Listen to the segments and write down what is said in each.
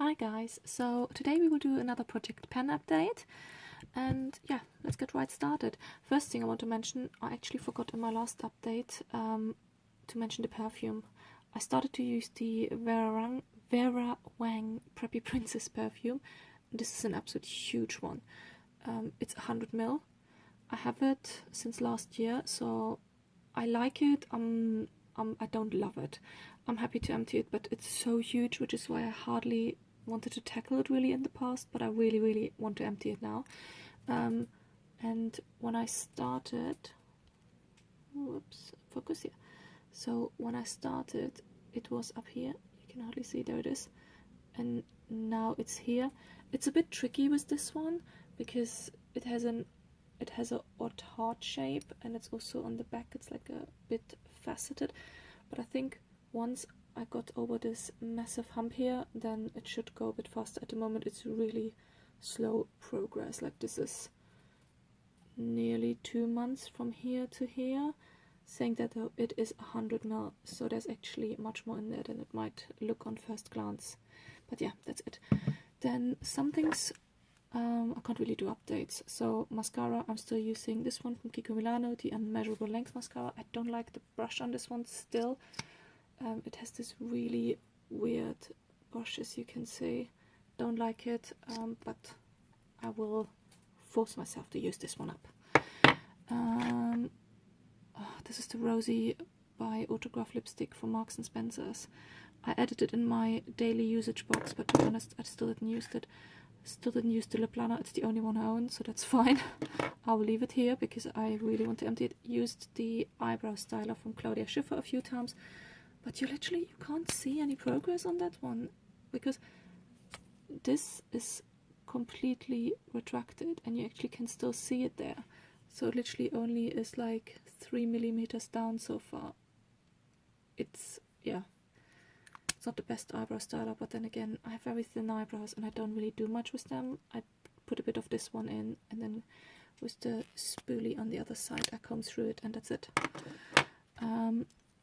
Hi guys, so today we will do another Project Pen update, and yeah, let's get right started. First thing I want to mention, I actually forgot in my last update to mention the perfume. I started to use the Vera Wang Preppy Princess perfume. This is an absolute huge one. It's 100 ml. I have it since last year, so I like it. I don't love it. I'm happy to empty it, but it's so huge, which is why I hardly wanted to tackle it really in the past, but I really want to empty it now. And when I started, whoops, focus here. So when I started, it was up here. You can hardly see, there it is. And now it's here. It's a bit tricky with this one because it has a odd heart shape, and it's also on the back, it's like a bit faceted. But I think once I got over this massive hump here, then it should go a bit faster. At the moment it's really slow progress. Like, this is nearly 2 months from here to here, saying that it is 100 ml, so there's actually much more in there than it might look on first glance. But yeah, that's it. Then some things I can't really do updates. So mascara, I'm still using this one from Kiko Milano, the Unmeasurable Length mascara. I don't like the brush on this one still. It has this really weird brush, as you can see. Don't like it, but I will force myself to use this one up. This is the Rosy by Autograph lipstick from Marks and Spencer's. I added it in my daily usage box, but to be honest, I still didn't use it. Still didn't use the lip liner. It's the only one I own, so that's fine. I'll leave it here because I really want to empty it. Used the eyebrow styler from Claudia Schiffer a few times, but you can't see any progress on that one because this is completely retracted and you actually can still see it there. So it literally only is like 3 millimeters down so far. It's, yeah, it's not the best eyebrow styler, but then again, I have very thin eyebrows and I don't really do much with them. I put a bit of this one in, and then with the spoolie on the other side I comb through it, and that's it.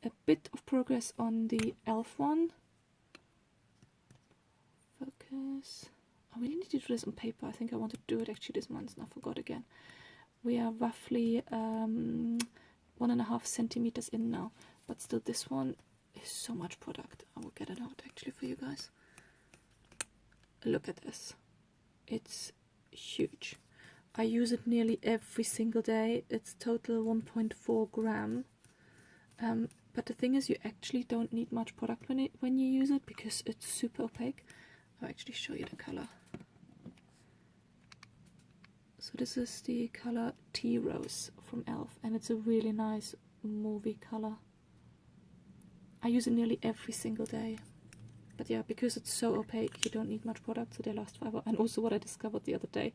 A bit of progress on the e.l.f. one. Focus. I really need to do this on paper. I think I wanted to do it actually this month and I forgot again. We are roughly 1.5 centimeters in now, but still this one is so much product. I will get it out actually for you guys. Look at this. It's huge. I use it nearly every single day. It's total 1.4 gram. But the thing is, you actually don't need much product when you use it because it's super opaque. I'll actually show you the color. So this is the color Tea Rose from e.l.f. and it's a really nice movie color. I use it nearly every single day. But yeah, because it's so opaque, you don't need much product, so they last forever. And also what I discovered the other day,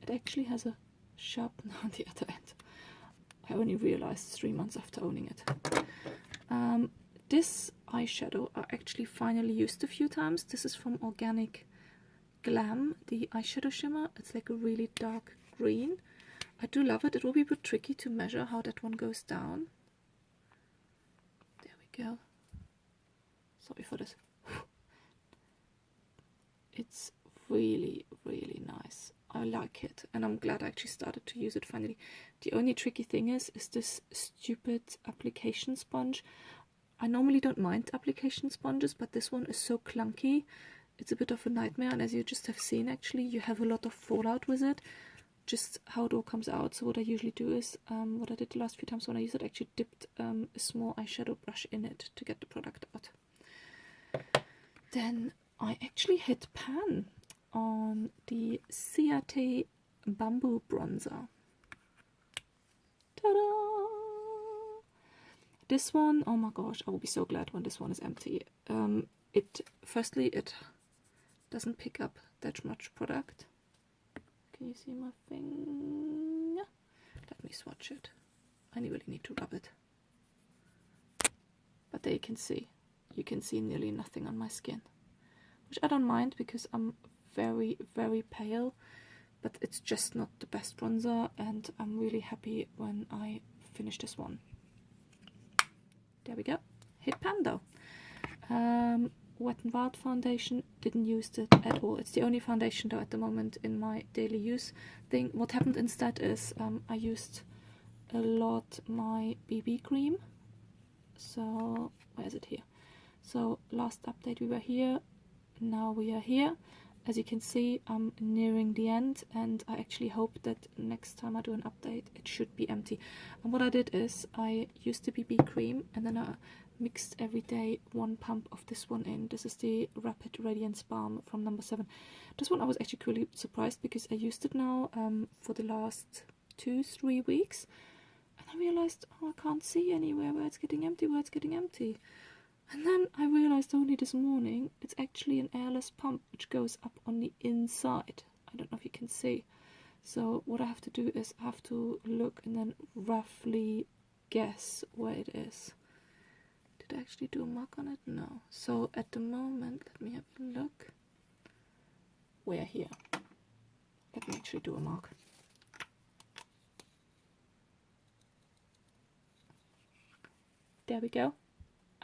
it actually has a sharpener on the other end. I only realized 3 months after owning it. This eyeshadow I actually finally used a few times. This is from Organic Glam, the eyeshadow shimmer. It's like a really dark green. I do love it. It will be a bit tricky to measure how that one goes down. There we go. Sorry for this. It's really nice. I like it, and I'm glad I actually started to use it finally. The only tricky thing is this stupid application sponge. I normally don't mind application sponges, but this one is so clunky. It's a bit of a nightmare, and as you just have seen, actually, you have a lot of fallout with it, just how it all comes out. So what I usually do is, what I did the last few times when I used it, I actually dipped a small eyeshadow brush in it to get the product out. Then I actually hit pan on the Ciate Bamboo Bronzer. Ta-da! This one, oh my gosh, I will be so glad when this one is empty. Firstly, it doesn't pick up that much product. Can you see my finger? Let me swatch it. I really need to rub it. But there you can see nearly nothing on my skin, which I don't mind because I'm very pale, but it's just not the best bronzer, and I'm really happy when I finish this one. There we go. Hit pan though. Wet n Wild foundation, didn't use it at all. It's the only foundation though at the moment in my daily use thing. What happened instead is I used a lot my BB cream. So where is it here? So last update we were here, now we are here. As you can see, I'm nearing the end, and I actually hope that next time I do an update it should be empty. And what I did is I used the BB cream and then I mixed every day 1 pump of this one in. This is the Rapid Radiance Balm from number 7. This one I was actually really surprised because I used it now for the last 2-3 weeks, and I realized, oh, I can't see anywhere where it's getting empty, And then I realized only this morning it's actually an airless pump which goes up on the inside. I don't know if you can see. So what I have to do is I have to look and then roughly guess where it is. Did I actually do a mark on it? No. So at the moment, let me have a look. We're here. Let me actually do a mark. There we go.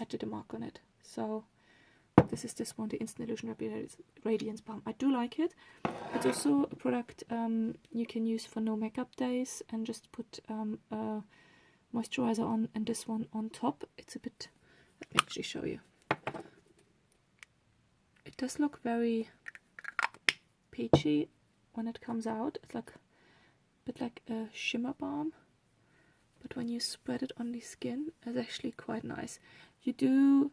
I did a mark on it. So this is this one, the Instant Illusion Rapid Radiance Balm. I do like it. It's also a product you can use for no makeup days and just put a moisturizer on and this one on top. It's a bit, let me actually show you. It does look very peachy when it comes out. It's like a bit like a shimmer balm, but when you spread it on the skin, it's actually quite nice. You do,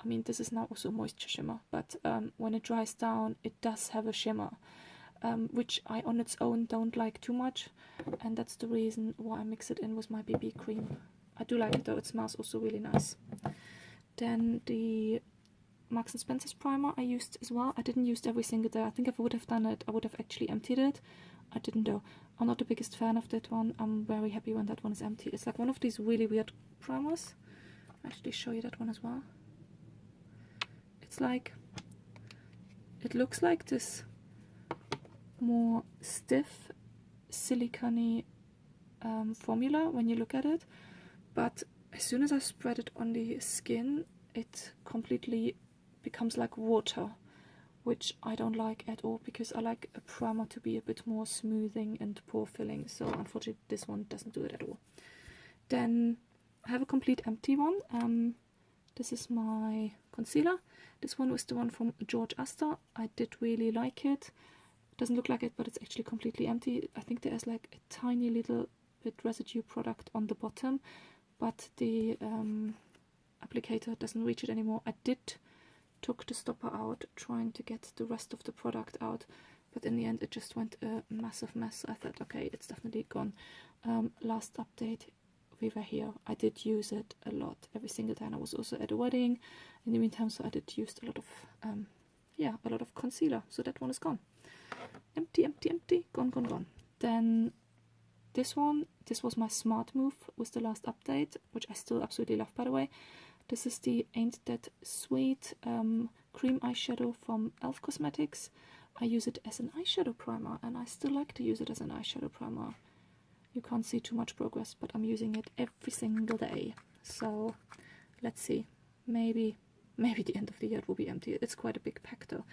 I mean, this is now also a moisture shimmer, but when it dries down, it does have a shimmer, which I on its own don't like too much, and that's the reason why I mix it in with my BB cream. I do like it though, it smells also really nice. Then the Marks & Spencer's primer I used as well. I didn't use it every single day. I think if I would have done it, I would have actually emptied it. I didn't though. I'm not the biggest fan of that one. I'm very happy when that one is empty. It's like one of these really weird primers. I'll actually show you that one as well. It's like, it looks like this more stiff, silicone formula when you look at it, but as soon as I spread it on the skin, it completely becomes like water, which I don't like at all because I like a primer to be a bit more smoothing and pore filling. So unfortunately this one doesn't do it at all. Then I have a complete empty one. This is my concealer. This one was the one from George Astor. I did really like it. Doesn't look like it, but it's actually completely empty. I think there's like a tiny little bit residue product on the bottom, but the applicator doesn't reach it anymore. I took the stopper out trying to get the rest of the product out, but in the end it just went a massive mess. I thought, okay, it's definitely gone. Last update we were here, I did use it a lot every single day, and I was also at a wedding in the meantime, so I did use a lot of concealer. So that one is gone. Empty, gone. Then this was my smart move with the last update, which I still absolutely love, by the way. This is the Ain't That Sweet cream eyeshadow from e.l.f. Cosmetics. I use it as an eyeshadow primer, and I still like to use it as an eyeshadow primer. You can't see too much progress, but I'm using it every single day. So let's see, maybe the end of the year it will be empty. It's quite a big pack though.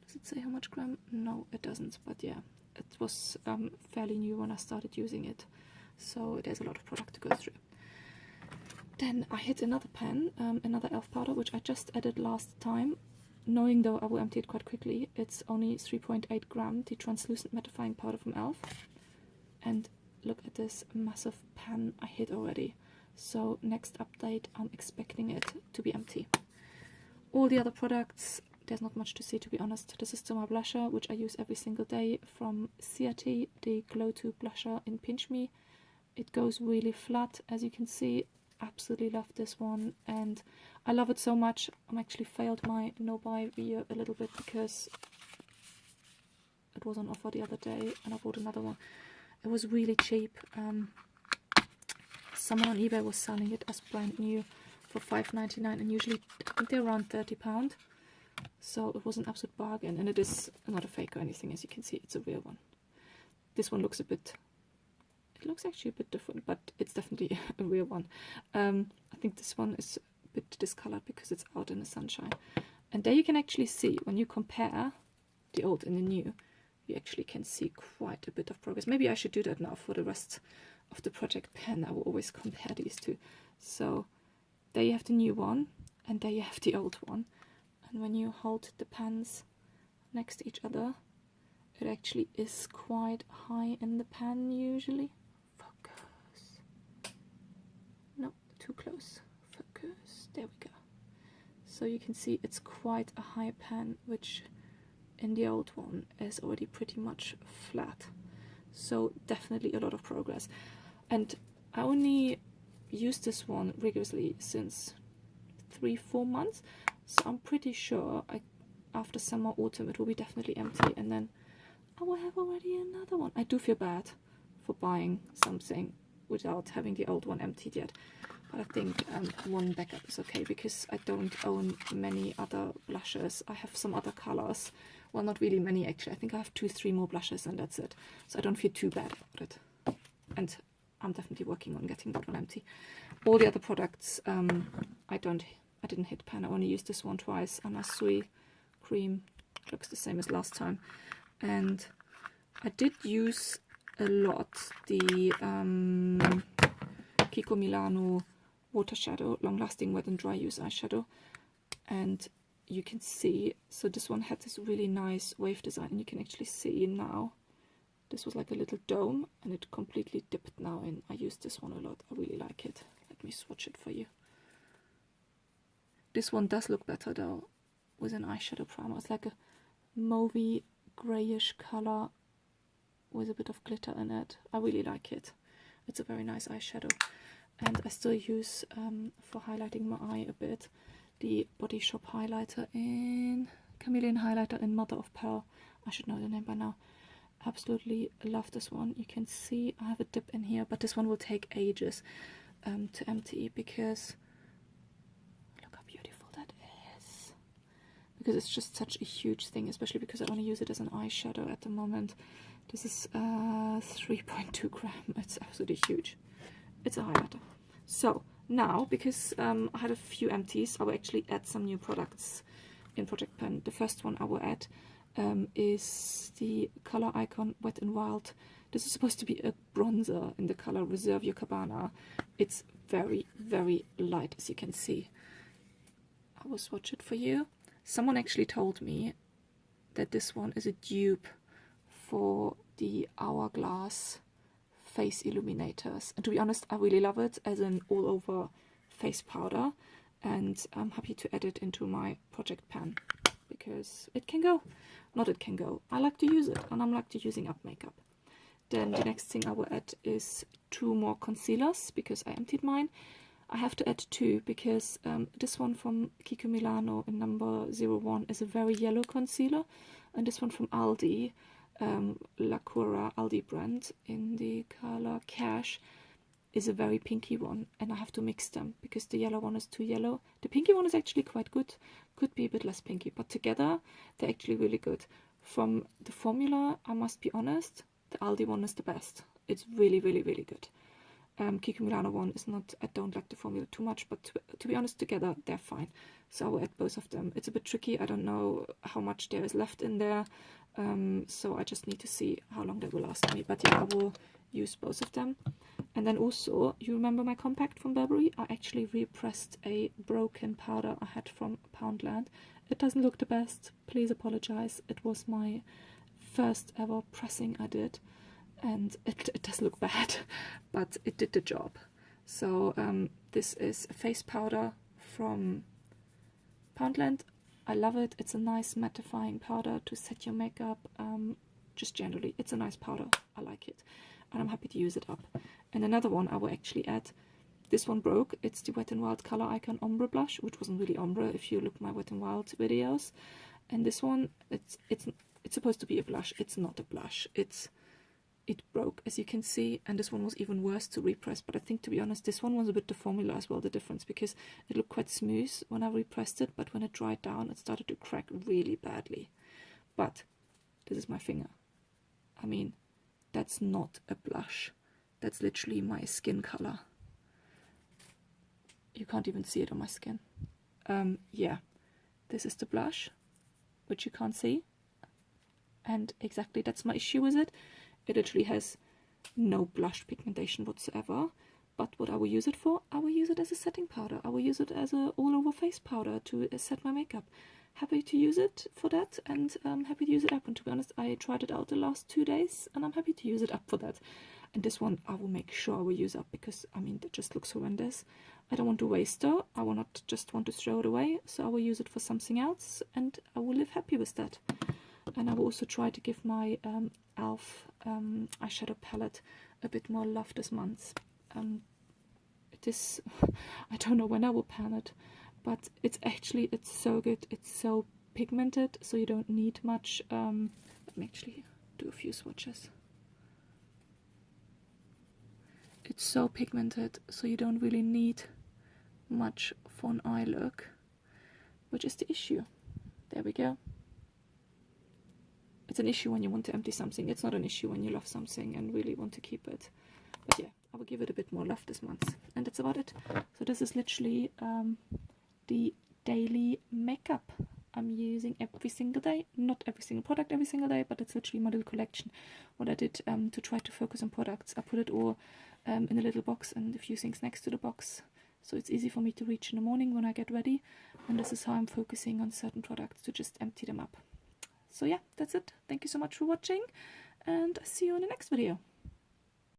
Does it say how much gram? No, it doesn't, but yeah, it was fairly new when I started using it, so there's a lot of product to go through. Then I hit another pen, another e.l.f. powder, which I just added last time, knowing though I will empty it quite quickly. It's only 3.8 gram, the translucent mattifying powder from e.l.f. And look at this massive pan I hit already. So next update, I'm expecting it to be empty. All the other products, there's not much to see, to be honest. This is still my blusher, which I use every single day from CRT, the Glow 2 blusher in Pinch Me. It goes really flat, as you can see. Absolutely love this one, and I love it so much. I actually failed my no-buy video a little bit because it was on offer the other day, and I bought another one. It was really cheap. Someone on eBay was selling it as brand new for $5.99, and usually I think they're around £30. So it was an absolute bargain, and it is not a fake or anything, as you can see. It's a real one. This one looks it looks actually a bit different, but it's definitely a real one. I think this one is bit discolored because it's out in the sunshine. And there you can actually see, when you compare the old and the new, you actually can see quite a bit of progress. Maybe I should do that now for the rest of the project pen. I will always compare these two. So there you have the new one, and there you have the old one. And when you hold the pens next to each other, it actually is quite high in the pen usually. Focus. No, too close. Focus. There we go. So you can see it's quite a high pen, which in the old one is already pretty much flat. So definitely a lot of progress. And I only used this one rigorously since 3-4 months. So I'm pretty sure after summer, autumn, it will be definitely empty. And then I will have already another one. I do feel bad for buying something without having the old one emptied yet. But I think one backup is okay, because I don't own many other blushes. I have some other colors. Well, not really many actually. I think I have 2-3 more blushes and that's it. So I don't feel too bad about it. And I'm definitely working on getting that one empty. All the other products, I didn't hit pan. I only used this one twice. Anna Sui cream looks the same as last time. And I did use a lot the Kiko Milano water shadow, long lasting wet and dry use eyeshadow. And you can see, so this one had this really nice wave design, and you can actually see now this was like a little dome, and it completely dipped now in. I use this one a lot. I really like it. Let me swatch it for you. This one does look better though with an eyeshadow primer. It's like a mauvey grayish color with a bit of glitter in it. I really like it. It's a very nice eyeshadow. And I still use, for highlighting my eye a bit, the Body Shop highlighter in Chameleon highlighter in Mother of Pearl. I should know the name by now. Absolutely love this one. You can see I have a dip in here, but this one will take ages to empty, because look how beautiful that is. Because it's just such a huge thing, especially because I only use it as an eyeshadow at the moment. This is 3.2 gram. It's absolutely huge. It's a highlighter. So now, because I had a few empties, I will actually add some new products in Project Pen. The first one I will add is the Color Icon Wet n Wild. This is supposed to be a bronzer in the color Reserve Your Cabana. It's very, very light, as you can see. I will swatch it for you. Someone actually told me that this one is a dupe for the Hourglass face illuminators, and to be honest, I really love it as an all-over face powder, and I'm happy to add it into my Project Pan because it can go. Not it can go. I like to use it, and I'm like to using up makeup. Then the next thing I will add is 2 more concealers, because I emptied mine. I have to add 2 because this one from Kiko Milano in number 01 is a very yellow concealer, and this one from Aldi, La Cura Aldi brand in the color Cash, is a very pinky one, and I have to mix them because the yellow one is too yellow. The pinky one is actually quite good, could be a bit less pinky, but together they're actually really good. From the formula, I must be honest, the Aldi one is the best. It's really, really, really good. Kiko Milano one is not, I don't like the formula too much, but to be honest, together they're fine. So I will add both of them. It's a bit tricky, I don't know how much there is left in there, so I just need to see how long they will last me. But yeah, I will use both of them. And then also, you remember my compact from Burberry? I actually repressed a broken powder I had from Poundland. It doesn't look the best, please apologize. It was my first ever pressing I did, and it does look bad, but it did the job. So this is a face powder from Poundland. I love it. It's a nice mattifying powder to set your makeup. Just generally, it's a nice powder. I like it, and I'm happy to use it up. And another one I will actually add. This one broke. It's the Wet n Wild Color Icon Ombre Blush, which wasn't really ombre if you look at my Wet n Wild videos. And this one, it's supposed to be a blush. It's not a blush. It broke, as you can see, and this one was even worse to repress. But I think, to be honest, this one was a bit the formula as well, the difference, because it looked quite smooth when I repressed it, but when it dried down, it started to crack really badly. But this is my finger. I mean, that's not a blush. That's literally my skin color. You can't even see it on my skin. Yeah, this is the blush, which you can't see. And exactly that's my issue with it. It literally has no blush pigmentation whatsoever. But what I will use it for, I will use it as a setting powder. I will use it as a all-over face powder to set my makeup. Happy to use it for that, and happy to use it up. And to be honest, I tried it out the last 2 days, and I'm happy to use it up for that. And this one I will make sure I will use up, because I mean, it just looks horrendous. I don't want to waste it. I will not just want to throw it away, so I will use it for something else, and I will live happy with that. And I will also try to give my e.l.f. Eyeshadow palette a bit more love this month. This, I don't know when I will pan it, but it's so good. It's so pigmented, so you don't need much. Let me actually do a few swatches. It's so pigmented, so you don't really need much for an eye look, which is the issue. There we go. It's an issue when you want to empty something. It's not an issue when you love something and really want to keep it. But yeah, I will give it a bit more love this month. And that's about it. So this is literally the daily makeup I'm using every single day. Not every single product every single day, but it's literally my little collection. What I did to try to focus on products. I put it all in a little box and a few things next to the box. So it's easy for me to reach in the morning when I get ready. And this is how I'm focusing on certain products, to just empty them up. So yeah, that's it. Thank you so much for watching, and see you in the next video.